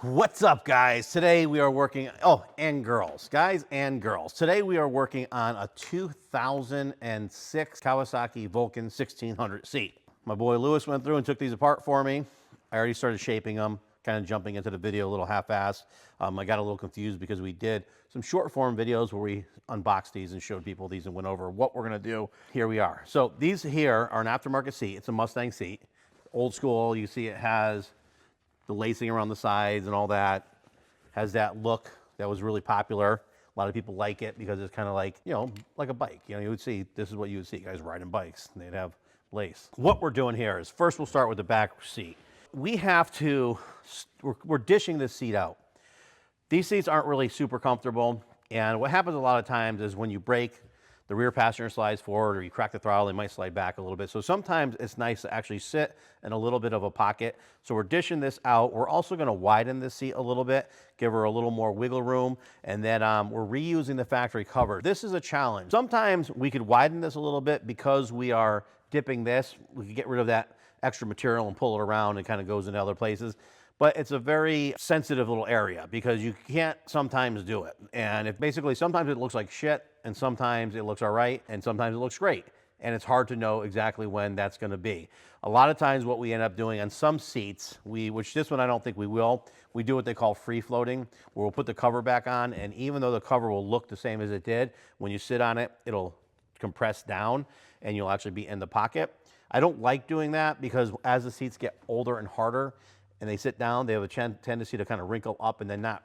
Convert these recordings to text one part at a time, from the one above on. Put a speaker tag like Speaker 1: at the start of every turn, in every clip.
Speaker 1: What's up, guys? Today we are working, and girls, guys and girls. Today we are working on a 2006 Kawasaki Vulcan 1600 seat. My boy Lewis went through and took these apart for me. I already started shaping them, kind of jumping into the video a little half-assed. I got a little confused because we did some short form videos where we unboxed these and showed people these and went over what we're gonna do. Here we are. So these here are an aftermarket seat. It's a Mustang seat. Old school, you see it has the lacing around the sides and all that, has that look that was really popular. A lot of people like it because it's kind of like, like a bike. You would see, this is what you would see guys riding bikes. They'd have lace. What we're doing here is first we'll start with the back seat. We have to, we're dishing this seat out. These seats aren't really super comfortable. And what happens a lot of times is when you brake, the rear passenger slides forward or you crack the throttle, they might slide back a little bit. So sometimes it's nice to actually sit in a little bit of a pocket. So we're dishing this out. We're also gonna widen this seat a little bit, give her a little more wiggle room, and then we're reusing the factory cover. This is a challenge. Sometimes we could widen this a little bit because we are dipping this. We could get rid of that extra material and pull it around and kind of goes into other places. But it's a very sensitive little area because you can't sometimes do it. And if basically sometimes it looks like shit and sometimes it looks all right and sometimes it looks great. And it's hard to know exactly when that's gonna be. A lot of times what we end up doing on some seats, which this one I don't think we will, we do what they call free floating, where we'll put the cover back on, and even though the cover will look the same as it did, when you sit on it, it'll compress down and you'll actually be in the pocket. I don't like doing that because as the seats get older and harder, and they sit down, they have a tendency to kind of wrinkle up and then not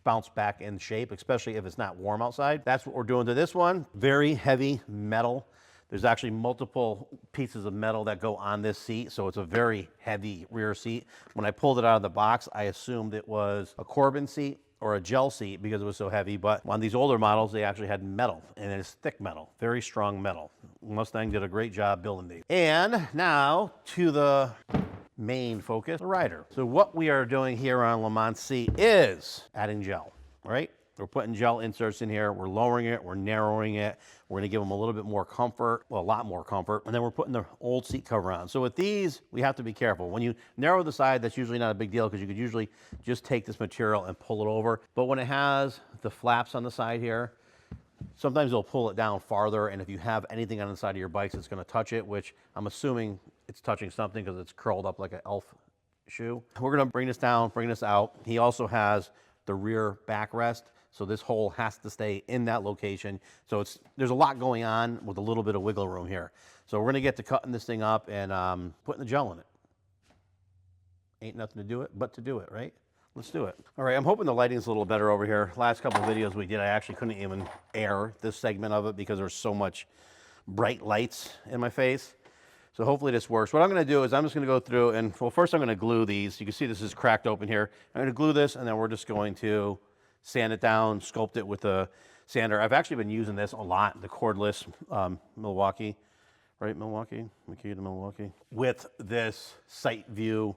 Speaker 1: bounce back in shape, especially if it's not warm outside. That's what we're doing to this one. Very heavy metal. There's actually multiple pieces of metal that go on this seat, so it's a very heavy rear seat. When I pulled it out of the box, I assumed it was a Corbin seat or a gel seat because it was so heavy, but on these older models, they actually had metal, and it's thick metal, very strong metal. Mustang did a great job building these. And now to the main focus, the rider. So what we are doing here on Lamont's seat is adding gel, right? We're putting gel inserts in here, we're lowering it, we're narrowing it, we're gonna give them a little bit more comfort, well, a lot more comfort, and then we're putting the old seat cover on. So with these, we have to be careful. When you narrow the side, that's usually not a big deal because you could usually just take this material and pull it over. But when it has the flaps on the side here, sometimes they'll pull it down farther, and if you have anything on the side of your bikes, it's gonna touch it, which I'm assuming it's touching something because it's curled up like an elf shoe. We're gonna bring this down, bring this out. He also has the rear backrest, so this hole has to stay in that location. So there's a lot going on with a little bit of wiggle room here. So we're gonna get to cutting this thing up and putting the gel in it. Ain't nothing to do it but to do it, right? Let's do it. All right, I'm hoping the lighting's a little better over here. Last couple of videos we did, I actually couldn't even air this segment of it because there's so much bright lights in my face. So hopefully this works. What I'm gonna do is I'm just gonna go through and, well, first I'm gonna glue these. You can see this is cracked open here. I'm gonna glue this and then we're just going to sand it down, sculpt it with a sander. I've actually been using this a lot, the cordless Milwaukee, right, Milwaukee? Makita Milwaukee. With this sight view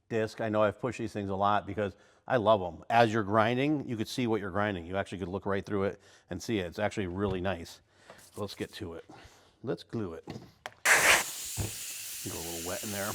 Speaker 1: disc. I know I've pushed these things a lot because I love them. As you're grinding, you could see what you're grinding. You actually could look right through it and see it. It's actually really nice. So let's get to it. Let's glue it. Go a little wet in there.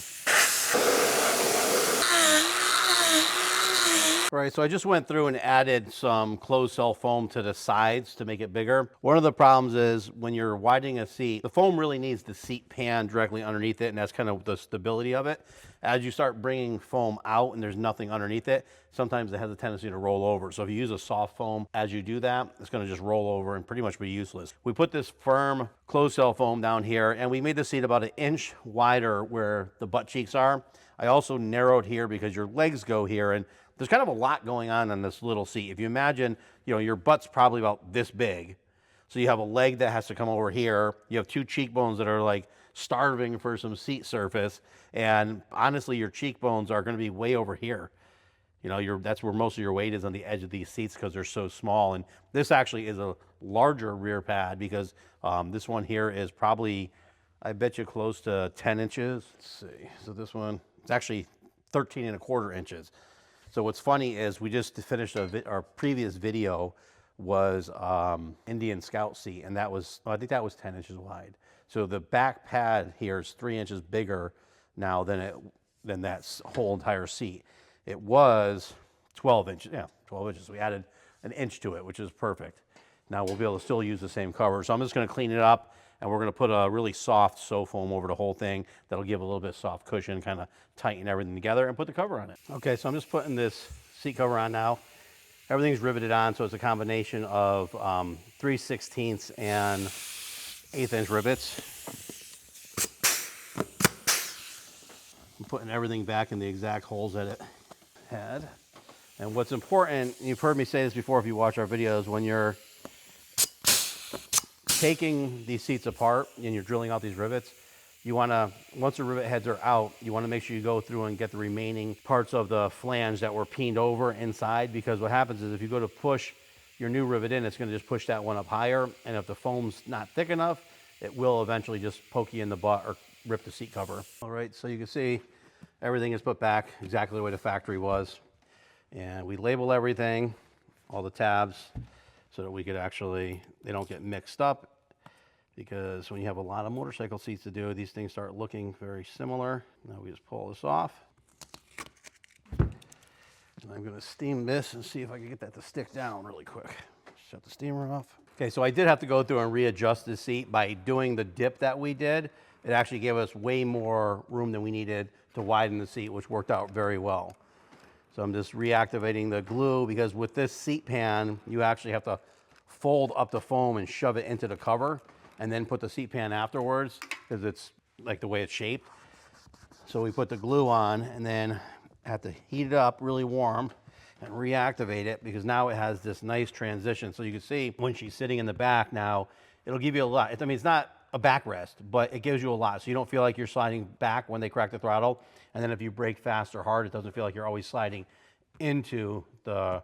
Speaker 1: All right, so I just went through and added some closed cell foam to the sides to make it bigger. One of the problems is when you're widening a seat, the foam really needs the seat pan directly underneath it, and that's kind of the stability of it. As you start bringing foam out and there's nothing underneath it, sometimes it has a tendency to roll over. So if you use a soft foam as you do that, it's gonna just roll over and pretty much be useless. We put this firm closed cell foam down here, and we made the seat about 1 inch wider where the butt cheeks are. I also narrowed here because your legs go here, and there's kind of a lot going on this little seat. If you imagine, your butt's probably about this big. So you have a leg that has to come over here. You have 2 cheekbones that are like starving for some seat surface. And honestly, your cheekbones are gonna be way over here. That's where most of your weight is, on the edge of these seats because they're so small. And this actually is a larger rear pad because this one here is probably, I bet you, close to 10 inches. Let's see, so this one, it's actually 13¼ inches. So what's funny is we just finished our previous video was Indian Scout seat, and that was, I think that was 10 inches wide. So the back pad here is 3 inches bigger now than that whole entire seat. It was 12 inches, yeah, 12 inches. We added an inch to it, which is perfect. Now we'll be able to still use the same cover. So I'm just gonna clean it up, and we're gonna put a really soft sew foam over the whole thing. That'll give a little bit of soft cushion, kind of tighten everything together, and put the cover on it. Okay, so I'm just putting this seat cover on now. Everything's riveted on, so it's a combination of 3/16 and 1/8 inch rivets. I'm putting everything back in the exact holes that it had. And what's important, you've heard me say this before if you watch our videos, when you're taking these seats apart and you're drilling out these rivets, you want to, once the rivet heads are out, you want to make sure you go through and get the remaining parts of the flange that were peened over inside, because what happens is if you go to push your new rivet in, it's going to just push that one up higher, and if the foam's not thick enough, it will eventually just poke you in the butt or rip the seat cover. All right, so you can see everything is put back exactly the way the factory was, and we label everything, all the tabs, so that we could actually, they don't get mixed up, because when you have a lot of motorcycle seats to do, these things start looking very similar. Now we just pull this off. And I'm gonna steam this and see if I can get that to stick down really quick. Shut the steamer off. Okay, so I did have to go through and readjust the seat. By doing the dip that we did, it actually gave us way more room than we needed to widen the seat, which worked out very well. So I'm just reactivating the glue, because with this seat pan, you actually have to fold up the foam and shove it into the cover, and then put the seat pan afterwards, because it's like the way it's shaped. So we put the glue on and then have to heat it up really warm and reactivate it, because now it has this nice transition. So you can see when she's sitting in the back now, it'll give you a lot. I mean, it's not a backrest, but it gives you a lot. So you don't feel like you're sliding back when they crack the throttle. And then if you brake fast or hard, it doesn't feel like you're always sliding into the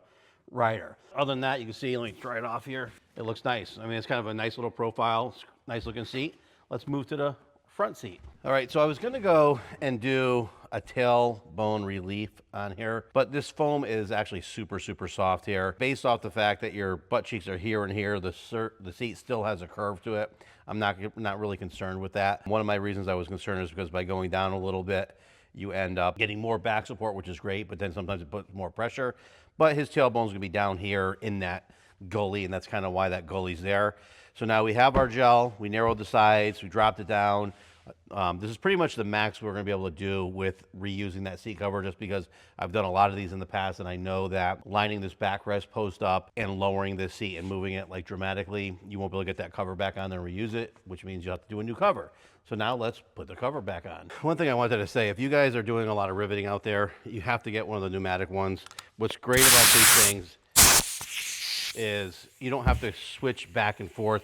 Speaker 1: rider. Other than that, you can see, let me try it off here. It looks nice. I mean, it's kind of a nice little profile, nice looking seat. Let's move to the front seat. All right, so I was gonna go and do a tailbone relief on here, but this foam is actually super, super soft here. Based off the fact that your butt cheeks are here and here, the seat still has a curve to it. I'm not really concerned with that. One of my reasons I was concerned is because by going down a little bit, you end up getting more back support, which is great, but then sometimes it puts more pressure. But his tailbone's gonna be down here in that gully, and that's kind of why that gully's there. So now we have our gel, we narrowed the sides, we dropped it down. This is pretty much the max we're gonna be able to do with reusing that seat cover, just because I've done a lot of these in the past, and I know that lining this backrest post up and lowering this seat and moving it like dramatically, you won't be able to get that cover back on there and reuse it, which means you have to do a new cover. So now let's put the cover back on. One thing I wanted to say, if you guys are doing a lot of riveting out there, you have to get one of the pneumatic ones. What's great about these things is you don't have to switch back and forth,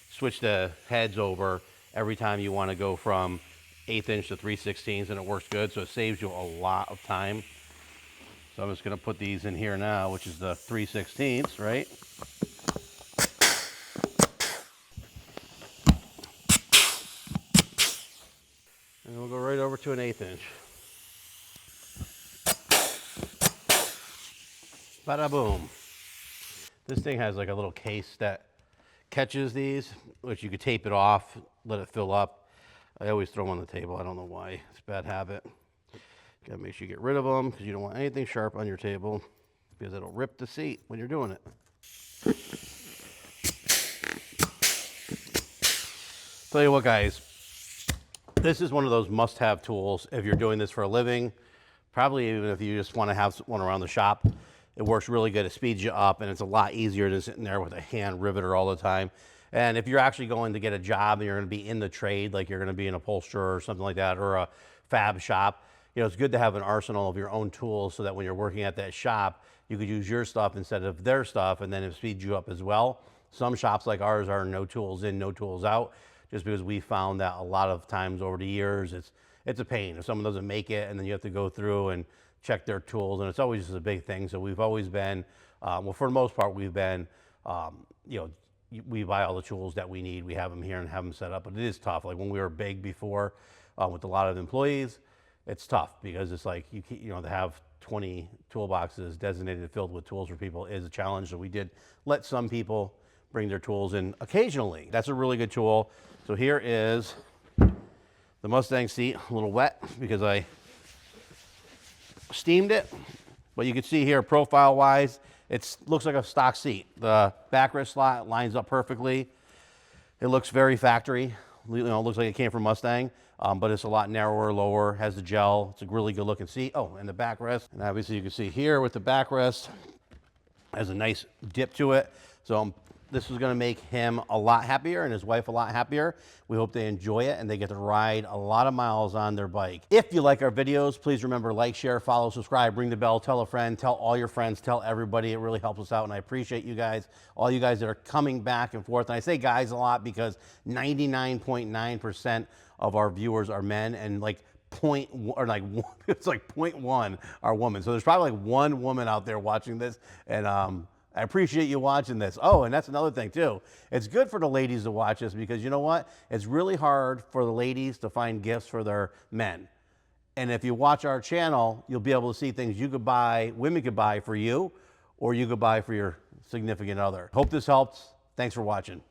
Speaker 1: switch the heads over every time you want to go from 1/8 inch to 3/16, and it works good, so it saves you a lot of time. So I'm just going to put these in here now, which is the 3/16, right? And we'll go right over to an 1/8 inch. Bada boom. This thing has like a little case that catches these, which you could tape it off, let it fill up. I always throw them on the table. I don't know why. It's a bad habit. Gotta make sure you get rid of them, because you don't want anything sharp on your table, because it'll rip the seat when you're doing it. Tell you what, guys, this is one of those must-have tools if you're doing this for a living. Probably even if you just want to have one around the shop. It works really good. It speeds you up, and it's a lot easier than sitting there with a hand riveter all the time. And if you're actually going to get a job and you're going to be in the trade, like you're going to be an upholsterer or something like that, or a fab shop, you know, it's good to have an arsenal of your own tools, so that when you're working at that shop, you could use your stuff instead of their stuff, and then it speeds you up as well. Some shops like ours are no tools in, no tools out, just because we found that a lot of times over the years, it's a pain if someone doesn't make it, and then you have to go through and check their tools, and it's always just a big thing. So we've always been, well, for the most part, we've been, you know, we buy all the tools that we need. We have them here and have them set up, but it is tough. Like when we were big before with a lot of employees, it's tough, because it's like, you know, to have 20 toolboxes designated filled with tools for people is a challenge. So we did let some people bring their tools in occasionally. That's a really good tool. So here is the Mustang seat, a little wet because I steamed it, But you can see here, profile-wise, it looks like a stock seat. The backrest slot lines up perfectly. It looks very factory. You know, it looks like it came from Mustang, but it's a lot narrower, lower, has the gel. It's a really good looking seat. Oh, and the backrest. And obviously you can see here with the backrest, has a nice dip to it. So this is gonna make him a lot happier and his wife a lot happier. We hope they enjoy it and they get to ride a lot of miles on their bike. If you like our videos, please remember, like, share, follow, subscribe, ring the bell, tell a friend, tell all your friends, tell everybody. It really helps us out and I appreciate you guys, all you guys that are coming back and forth. And I say guys a lot because 99.9% of our viewers are men and like it's like 0.1 are women. So there's probably like one woman out there watching this, and I appreciate you watching this. Oh, and that's another thing too. It's good for the ladies to watch this because you know what? It's really hard for the ladies to find gifts for their men. And if you watch our channel, you'll be able to see things you could buy, women could buy for you, or you could buy for your significant other. Hope this helps. Thanks for watching.